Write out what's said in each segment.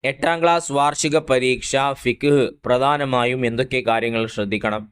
8ാം class വാർഷിക പരീക്ഷ ഫിഖ്ഹ് പ്രധാനമായും എന്തൊക്കെ കാര്യങ്ങൾ ശ്രദ്ധിക്കണം,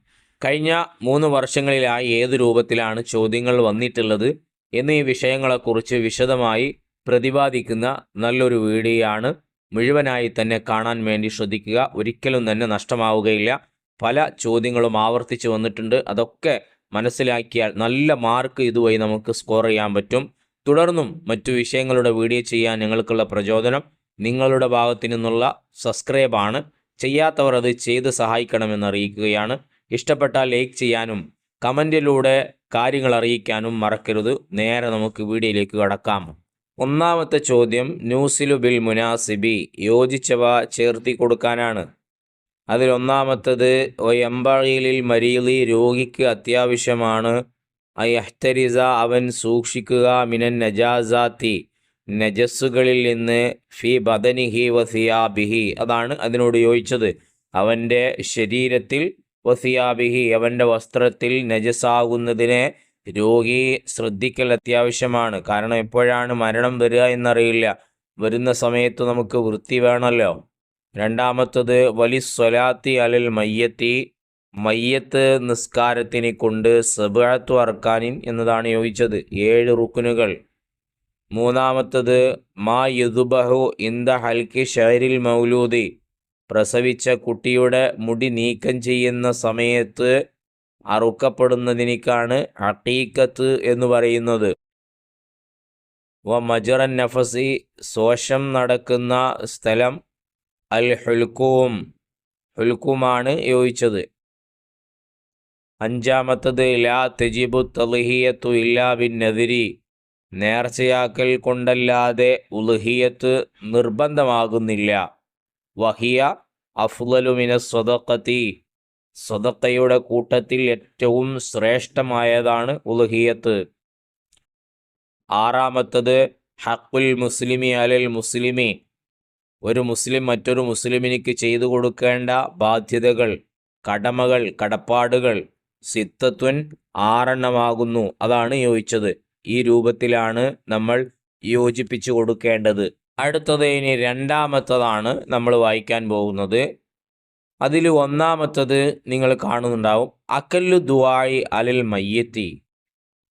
കഴിഞ്ഞ 3 വർഷങ്ങളിലായി ഏത് രൂപത്തിലാണ് ചോദ്യങ്ങൾ വന്നിട്ടുള്ളത് എന്നീ വിഷയങ്ങളെക്കുറിച്ച് വിശദമായി പ്രതിപാദിക്കുന്ന നല്ലൊരു വീഡിയോ ആണ്. മുഴുവനായി തന്നെ കാണാൻ വേണ്ടി ശ്രദ്ധിക്കുക. ഒരിക്കലും തന്നെ നഷ്ടമാവുകയില്ല. പല ചോദ്യങ്ങളും ആവർത്തിച്ച് വന്നിട്ടുണ്ട്. അതൊക്കെ മനസ്സിലാക്കിയാൽ നല്ല മാർക്ക് ഇതുവഴി നമുക്ക് സ്കോർ ചെയ്യാൻ പറ്റും. തുടർന്നും മറ്റു വിഷയങ്ങളുടെ വീഡിയോ ചെയ്യാൻ ഞങ്ങൾക്കുള്ള പ്രചോദനം നിങ്ങളുടെ ഭാഗത്തു നിന്നുള്ള സബ്സ്ക്രൈബാണ്. ചെയ്യാത്തവർ അത് ചെയ്ത് സഹായിക്കണമെന്ന് അറിയിക്കുകയാണ്. ഇഷ്ടപ്പെട്ടാൽ ലൈക്ക് ചെയ്യാനും കമൻറ്റിലൂടെ കാര്യങ്ങൾ അറിയിക്കാനും മറക്കരുത്. നേരെ നമുക്ക് വീഡിയോയിലേക്ക് കടക്കാം. ഒന്നാമത്തെ ചോദ്യം നൂസിലു ബിൽ മുനാസിബി, യോജിച്ചവ ചേർത്തി കൊടുക്കാനാണ്. അതിലൊന്നാമത്തത് എംബറിലിൽ മരീലി, രോഗിക്ക് അത്യാവശ്യമാണ് അയഹ്തരിസ, അവൻ സൂക്ഷിക്കുക മിനൻ നജാസാത്തി, നജസ്സുകളിൽ നിന്ന് ഫി ബദനിഹി വസിയാബിഹി, അതാണ് അതിനോട് യോജിച്ചത്. അവൻ്റെ ശരീരത്തിൽ വസിയാബിഹി, അവൻ്റെ വസ്ത്രത്തിൽ നജസാകുന്നതിനെ രോഗി ശ്രദ്ധിക്കൽ അത്യാവശ്യമാണ്. കാരണം എപ്പോഴാണ് മരണം വരിക എന്നറിയില്ല. വരുന്ന സമയത്ത് നമുക്ക് വൃത്തി വേണമല്ലോ. രണ്ടാമത്തത് വലിസ്വലാത്തി അലൽ മയ്യത്തി, മയ്യത്ത് നിസ്കാരത്തിനെ കൊണ്ട് സബഅത്തു അർക്കാനിൻ എന്നതാണ് യോജിച്ചത്, 7 റുക്കുനുകൾ. മൂന്നാമത്തത് മാ യുദ്ബഹു ഇന്ദ ഹൽക്കി ഷഹരിൽ മൗലൂദി, പ്രസവിച്ച കുട്ടിയുടെ മുടി നീക്കം ചെയ്യുന്ന സമയത്ത് അറുക്കപ്പെടുന്നതിനേക്കാണ് അഖീഖത്ത് എന്ന് പറയുന്നത്. വ മജറൻ നഫസി, ശ്വാസം നടക്കുന്ന സ്ഥലം, അൽ ഹുൽക്കൂം, ഹുൽക്കൂമാണ് യോജിച്ചത്. അഞ്ചാമത്തത് ലാ തജിബു തളിഹിയത്തു ഇല്ലാ ബിൻ നദിരി, നേർച്ചയാക്കൽ കൊണ്ടല്ലാതെ ഉളുഹിയത്ത് നിർബന്ധമാകുന്നില്ല. വഹിയ അഫ്ളലു മിന സ്വദഖത്തി, സ്വദഖയുടെ കൂട്ടത്തിൽ ഏറ്റവും ശ്രേഷ്ഠമായതാണ് ഉളുഹിയത്ത്. ആറാമത്തത് ഹഖുൽ മുസ്ലിമി അലൽ മുസ്ലിമി, ഒരു മുസ്ലിം മറ്റൊരു മുസ്ലിമിനിക്ക് ചെയ്തു കൊടുക്കേണ്ട ബാധ്യതകൾ, കടമകൾ, കടപ്പാടുകൾ സിത്തത്തുൻ 6 അതാണ് യോജിച്ചത്. ഈ രൂപത്തിലാണ് നമ്മൾ യോജിപ്പിച്ചു കൊടുക്കേണ്ടത്. അടുത്തത് ഇനി രണ്ടാമത്തതാണ് നമ്മൾ വായിക്കാൻ പോകുന്നത്. അതിൽ ഒന്നാമത്തത് നിങ്ങൾ കാണുന്നുണ്ടാവും, അക്കല്ലു ദുആഇ അലൽ മയ്യത്തി,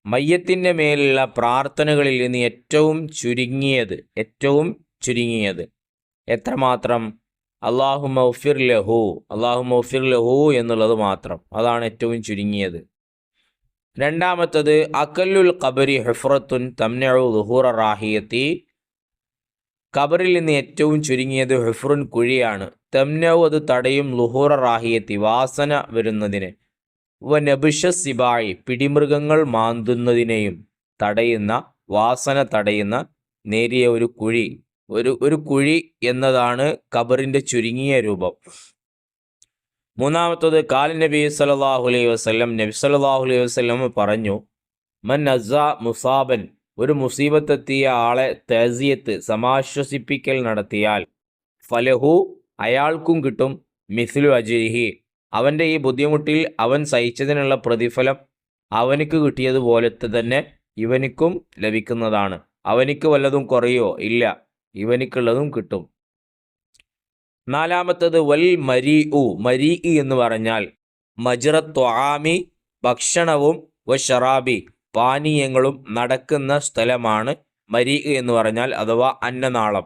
മയ്യത്തിൻ്റെ മേലുള്ള പ്രാർത്ഥനകളിൽ നിന്ന് ഏറ്റവും ചുരുങ്ങിയത് എത്രമാത്രം? അല്ലാഹുമ്മ ഉഫിർ ലഹു എന്നുള്ളത് മാത്രം, അതാണ് ഏറ്റവും ചുരുങ്ങിയത്. രണ്ടാമത്തത് അക്കല്ലുൽ ഖബരി ഹുഫ്റത്തുൻ തംനഉ ളുഹൂറ റാഹിയത്തി, ഖബറിൽ നിന്ന് ഏറ്റവും ചുരുങ്ങിയത് ഹുഫ്റുൻ, കുഴിയാണ്. തംനഉ, അത് തടയും, ളുഹൂറ റാഹിയത്തി, വാസന വരുന്നതിനെ. വ നബ്ഷ സിബായി, പിടിമൃഗങ്ങൾ മാന്തുന്നതിനെയും തടയുന്ന, വാസന തടയുന്ന നേരിയ ഒരു കുഴി, ഒരു കുഴി എന്നതാണ് ഖബറിൻ്റെ ചുരുങ്ങിയ രൂപം. മൂന്നാമത്തത് കാല നബി സല്ലല്ലാഹു അലൈഹി വസല്ലം, നബി സല്ലല്ലാഹു അലൈഹി വസല്ലം പറഞ്ഞു, മൻ അസാ മുസാബൻ, ഒരു മുസീബത്തെത്തിയ ആളെ തഅസിയത്ത്, സമാശ്വസിപ്പിക്കൽ നടത്തിയാൽ, ഫലഹു, അയാൾക്കും കിട്ടും, മിസ്ലു അജ്രിഹി, അവൻ്റെ ഈ ബുദ്ധിമുട്ടിൽ അവൻ സഹിച്ചതിനുള്ള പ്രതിഫലം അവനിക്ക് കിട്ടിയതുപോലത്തെ തന്നെ ഇവനിക്കും ലഭിക്കുന്നതാണ്. അവനിക്ക് വല്ലതും കുറയോ? ഇല്ല, ഇവനിക്കുള്ളതും കിട്ടും. നാലാമത്തത് വൽ മരീ എന്ന് പറഞ്ഞാൽ മജ്റത്ത്വആമി, ഭക്ഷണവും വ ഷറാബി, പാനീയങ്ങളും നടക്കുന്ന സ്ഥലമാണ് മരീ എന്ന് പറഞ്ഞാൽ, അഥവാ അന്നനാളം.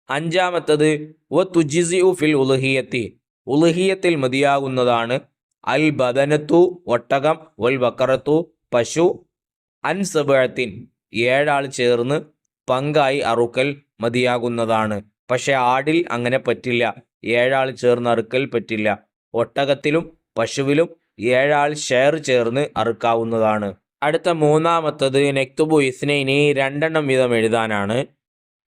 അഞ്ചാമത്തത് വ തുജിസിഉ ഫിൽ ഉളുഹിയത്തി, ഉളുഹിയത്തിൽ മതിയാകുന്നതാണ് അൽ ബദനത്തു, ഒട്ടകം, വൽ ബക്കറത്തു, പശു, അൻ സബഅത്തിൻ, 7 ആൾ ചേർന്ന് പങ്കായി അറുക്കൽ മതിയാകുന്നതാണ്. പക്ഷെ ആടിൽ അങ്ങനെ പറ്റില്ല, 7 ആൾ ചേർന്ന് അറുക്കൽ പറ്റില്ല. ഒട്ടകത്തിലും പശുവിലും 7 ആൾ ഷെയർ ചേർന്ന് അറുക്കാവുന്നതാണ്. അടുത്ത മൂന്നാമത്തത് നെക്തുബു ഇസ്നൈനി, 2 വീതം എഴുതാനാണ്.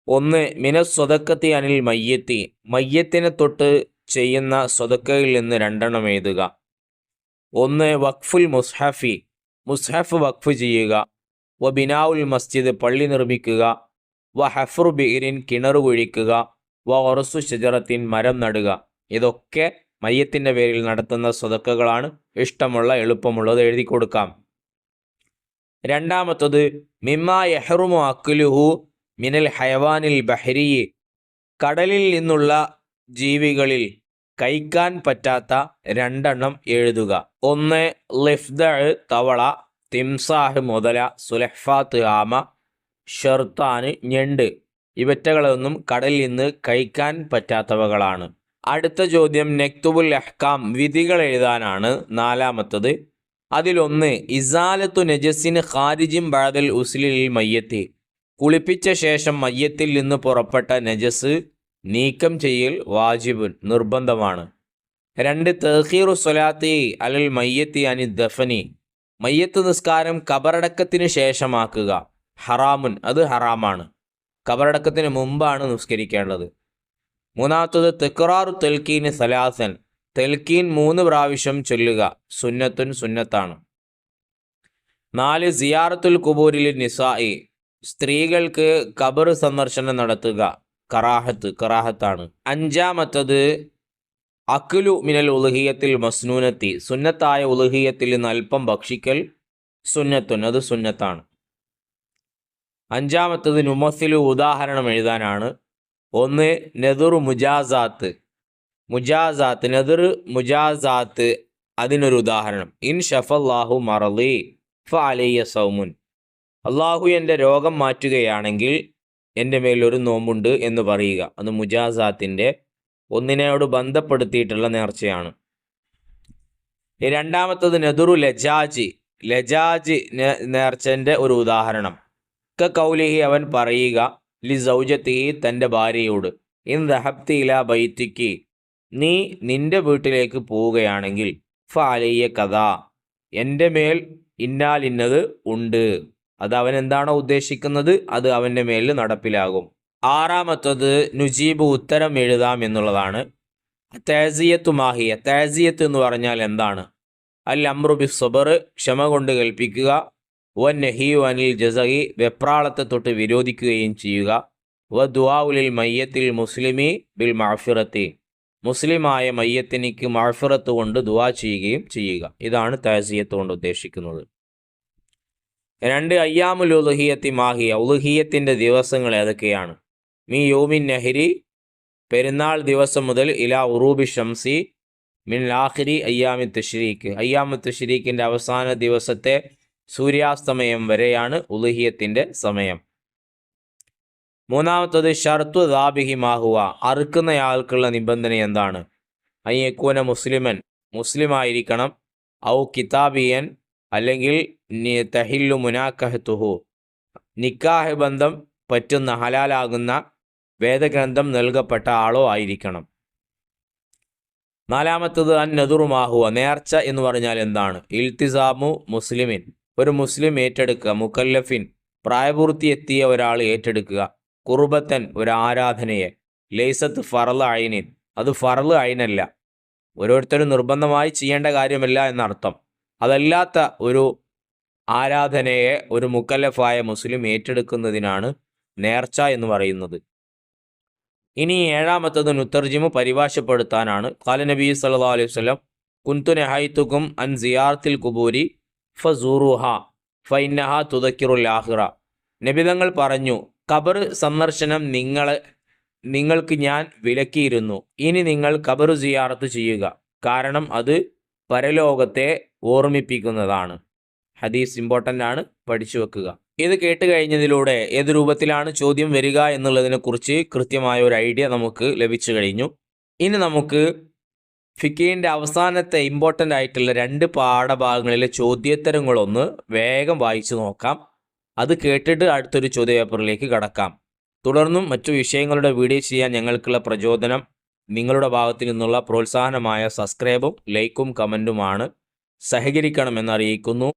ഒന്ന് മിനസ് സ്വതക്കത്തി അനിൽ മയ്യത്തി, മയ്യത്തിനെ തൊട്ട് ചെയ്യുന്ന സ്വതക്കയിൽ നിന്ന് 2 എഴുതുക. ഒന്ന് വഖഫുൽ മുസ്ഹഫി, മുസ്ഹഫ് വഖഫ് ചെയ്യുക. വ ബിനാഉൽ മസ്ജിദ്, പള്ളി നിർമ്മിക്കുക. വ ഹഫ്റു ബിഇരിൻ, കിണർ കുഴിക്കുക. വ ഒറസു ഷജറത്തിൻ, മരം നടുക. ഇതൊക്കെ മയ്യത്തിൻ്റെ പേരിൽ നടത്തുന്ന സ്വതക്കകളാണ്. ഇഷ്ടമുള്ള എളുപ്പമുള്ളത് എഴുതി കൊടുക്കാം. രണ്ടാമത്തത് മിമ്മാ യഹ്റുമു അക്ലുഹു മിനൽ ഹയവാനിൽ ബഹരി, കടലിൽ നിന്നുള്ള ജീവികളിൽ കഴിക്കാൻ പറ്റാത്ത 2 എണ്ണം എഴുതുക. 1 ലിഫ്ദ തവള, തിംസാഹ് മുതല, സുലഹ്ഫാത്ത് ആമ, ഷെർത്താന് ഞണ്ട്. ഇവറ്റകളൊന്നും കടലിൽ നിന്ന് കഴിക്കാൻ പറ്റാത്തവകളാണ്. അടുത്ത ചോദ്യം നെക്തുബുൽ അഹ്കാം വിധികൾ എഴുതാനാണ്. 4-മത്തത്. അതിലൊന്ന് ഇസാലത്തു നജസിന് ഖാരിജിൻ ബഅദൽ ഉസ്ലിൽ മയ്യത്തി, കുളിപ്പിച്ച ശേഷം മയ്യത്തിൽ നിന്ന് പുറപ്പെട്ട നജസ് നീക്കം ചെയ്യൽ വാജിബുൻ നിർബന്ധമാണ്. 2 തഖീറു സ്വലാത്തി അലൽ മയ്യത്തി അനി ദഫനി, മയ്യത്ത് നിസ്കാരം കബറടക്കത്തിന് ശേഷമാക്കുക ഹറാമുൻ, അത് ഹറാമാണ്. കബറടക്കത്തിന് മുമ്പാണ് നിസ്കരിക്കേണ്ടത്. 3-മത്തത് തെക്റാറു തെൽക്കീന് സലാസൻ, തെൽക്കീൻ 3 പ്രാവശ്യം ചൊല്ലുക സുന്നത്തുൻ, സുന്നത്താണ്. 4 സിയാറത്തുൽ കുബൂരിൽ നിസായി, സ്ത്രീകൾക്ക് ഖബർ സന്ദർശനം നടത്തുക കറാഹത്താണ്. 5-മത്തത് അക്ലു മിനൽ ഉലുഹിയത്തിൽ മസ്നൂനത്തി, സുന്നത്തായ ഉലുഹിയത്തിൽ നിന്ന് അല്പം ഭക്ഷിക്കൽ സുന്നത്തുൻ, അത് സുന്നത്താണ്. 5-മത്തത് നുമസിലു ഉദാഹരണം എഴുതാനാണ്. 1 നെദുറു മുജാസാത്ത്, നെദർ മുജാസാത്ത്, അതിനൊരു ഉദാഹരണം. ഇൻ ഷഫല്ലാഹു മറലി ഫഅലയ്യ സൗമുൻ, അള്ളാഹു എൻ്റെ രോഗം മാറ്റുകയാണെങ്കിൽ എൻ്റെ മേലൊരു നോമ്പുണ്ട് എന്ന് പറയുക. അത് മുജാസാത്തിൻ്റെ ഒന്നിനോട് ബന്ധപ്പെടുത്തിയിട്ടുള്ള നേർച്ചയാണ്. 2-മത്തത് നെദുറു ലജാജ്, നേർച്ചൻ്റെ ഒരു ഉദാഹരണം. കൗലിഹി, അവൻ പറയുക ലി സൗജത്തിഹി, തൻ്റെ ഭാര്യയോട്, ഇൻ ദഹബ്തി ഇലാ ബൈത്തിക്ക്, നീ നിന്റെ വീട്ടിലേക്ക് പോവുകയാണെങ്കിൽ ഫഅലയ്യ കഥാ, എൻ്റെ മേൽ ഇന്നാൽ ഇന്നത് ഉണ്ട്. അത് അവൻ എന്താണോ ഉദ്ദേശിക്കുന്നത് അത് അവൻ്റെ മേൽ നടപ്പിലാകും. 6-മത്തത് നുജീബ്, ഉത്തരം എഴുതാം എന്നുള്ളതാണ്. തഅസിയത്തു മാഹിയ, തഅസിയത്ത് എന്ന് പറഞ്ഞാൽ എന്താണ്? അൽ അംറു ബിസ് സബർ, ക്ഷമ കൊണ്ട് കൽപ്പിക്കുക. വൻ നഹിയു അനിൽ ജസഇ, വെപ്രാളത്തെ തൊട്ട് വിരോധിക്കുകയും ചെയ്യുക. വ ദുആഉലിൽ മയ്യത്തിൽ മുസ്ലിമി ബിൽ മഅഫിറത്തി, മുസ്ലിമായ മയ്യത്തിനിക്ക് മഅഫിറത്ത് കൊണ്ട് ദുആ ചെയ്യുകയും ചെയ്യുക. ഇതാണ് തഅസിയത്ത് കൊണ്ട് ഉദ്ദേശിക്കുന്നത്. 2 അയ്യാമുൽ ഉലുഹിയത്തി മാഹിയ, ഉലുഹിയത്തിൻ്റെ ദിവസങ്ങൾ ഏതൊക്കെയാണ്? മീ യൗമിൻ നഹരി, പെരുന്നാൾ ദിവസം മുതൽ, ഇലാ ഉറൂബി ഷംസി മിൻ ആഖിരി അയ്യാമി തശ്രീക്ക്, അയ്യാമു തശ്രീക്കിൻ്റെ അവസാന ദിവസത്തെ സൂര്യാസ്തമയം വരെയാണ് ഉലുഹിയത്തിൻ്റെ സമയം. 3-മത്തത് ഷർത്തു ദാബിഹി മാഹുവ, അറുക്കുന്നയാൾക്കുള്ള നിബന്ധന എന്താണ്? അയ്യക്കൂന മുസ്ലിമൻ, മുസ്ലിമായിരിക്കണം. ഔ കിതാബിയൻ, അല്ലെങ്കിൽ തഹില്ലു മുനാക്കഹത്തുഹു, നിക്കാഹ് ബന്ധം പറ്റുന്ന ഹലാലാകുന്ന വേദഗ്രന്ഥം നൽകപ്പെട്ട ആളോ ആയിരിക്കണം. 4-മത്തത് അൻ നദുറു മാഹുവ, നേർച്ച എന്ന് പറഞ്ഞാൽ എന്താണ്? ഇൽത്തിസാമു മുസ്ലിമിൻ, ഒരു മുസ്ലിം ഏറ്റെടുക്കുക. മുക്കല്ലഫിൻ, പ്രായപൂർത്തി എത്തിയ ഒരാൾ ഏറ്റെടുക്കുക. കുർബത്തൻ, ഒരു ആരാധനയെ. ലൈസത്ത് ഫർള് ഐനിൻ, അത് ഫർള് ഐനല്ല, ഓരോരുത്തരും നിർബന്ധമായി ചെയ്യേണ്ട കാര്യമല്ല എന്നർത്ഥം. അതല്ലാത്ത ഒരു ആരാധനയെ ഒരു മുക്കല്ലഫായ മുസ്ലിം ഏറ്റെടുക്കുന്നതിനാണ് നേർച്ച എന്ന് പറയുന്നത്. ഇനി 7-മത്തത് നുത്തർജിമു, പരിഭാഷപ്പെടുത്താനാണ്. ഖാല നബി സല്ലല്ലാഹു അലൈഹി വസല്ലം കുൻതു നഹൈതുകും അൻ സിയാറത്തിൽ കുബൂരി ഫസൂറുഹ ഫഇന്നഹ തുദക്കിറുൽ ആഖിറ, നബിതങ്ങൾ പറഞ്ഞു, ഖബർ സന്ദർശനം നിങ്ങൾക്ക് ഞാൻ വിലക്കിയിരുന്നു. ഇനി നിങ്ങൾ ഖബർ സിയാറത്ത് ചെയ്യുക, കാരണം അത് പരലോകത്തെ ഓർമ്മിപ്പിക്കുന്നതാണ്. ഹദീസ് ഇമ്പോർട്ടൻ്റ് ആണ്, പഠിച്ചു വെക്കുക. ഇത് കേട്ട് കഴിഞ്ഞതിലൂടെ ഏത് രൂപത്തിലാണ് ചോദ്യം വരിക എന്നുള്ളതിനെക്കുറിച്ച് കൃത്യമായ ഒരു ഐഡിയ നമുക്ക് ലഭിച്ചു കഴിഞ്ഞു. ഇനി നമുക്ക് ഫിഖിൻ്റെ അവസാനത്തെ ഇമ്പോർട്ടൻ്റ് ആയിട്ടുള്ള 2 പാഠഭാഗങ്ങളിലെ ചോദ്യോത്തരങ്ങളൊന്ന് വേഗം വായിച്ചു നോക്കാം. അത് കേട്ടിട്ട് അടുത്തൊരു ചോദ്യപേപ്പറിലേക്ക് കടക്കാം. തുടർന്നും മറ്റു വിഷയങ്ങളുടെ വീഡിയോ ചെയ്യാൻ ഞങ്ങൾക്കുള്ള പ്രചോദനം നിങ്ങളുടെ ഭാഗത്തു നിന്നുള്ള പ്രോത്സാഹനമായ സബ്സ്ക്രൈബും ലൈക്കും കമൻറ്റുമാണ്. സഹകരിക്കണമെന്നറിയിക്കുന്നു.